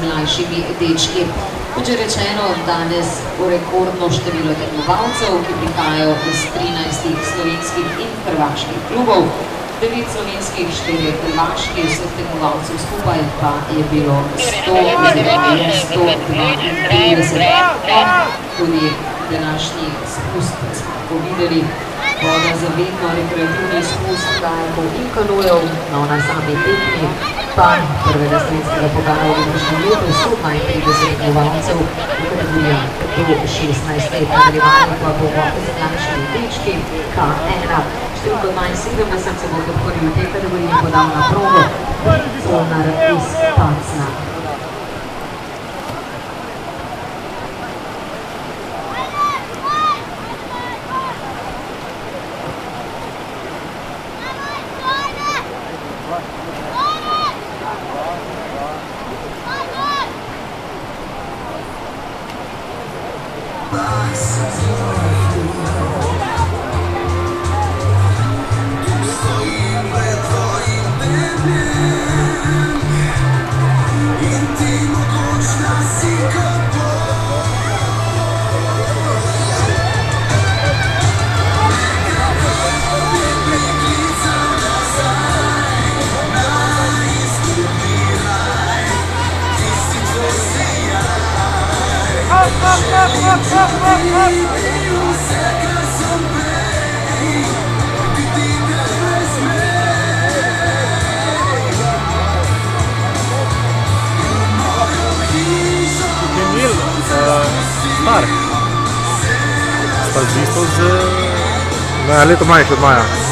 mlajšimi dečki. Kot že rečeno, danes rekordno število tekmovalcev, ki prihajajo iz 13 slovenskih in hrvaških klubov. 9 slovenskih, 4 hrvaški, vseh tekmovalcev skupaj pa je bilo 132. Tudi današnji spust smo videli, voda za vedno, rekreativni spust kajakov in kanujev, no na sami tekmi pa prvega slovenskega pokala v letošnjem letu 132 tekmovalcev v kategorijah do 16 let. Nadaljevanje pa bo z mlajšimi dečki K1. Številko 72 se bo kot prvi v tej kategoriji podal na progo Zonar iz Pacna. Star. Sta v bistvu z leto manjši od Maja.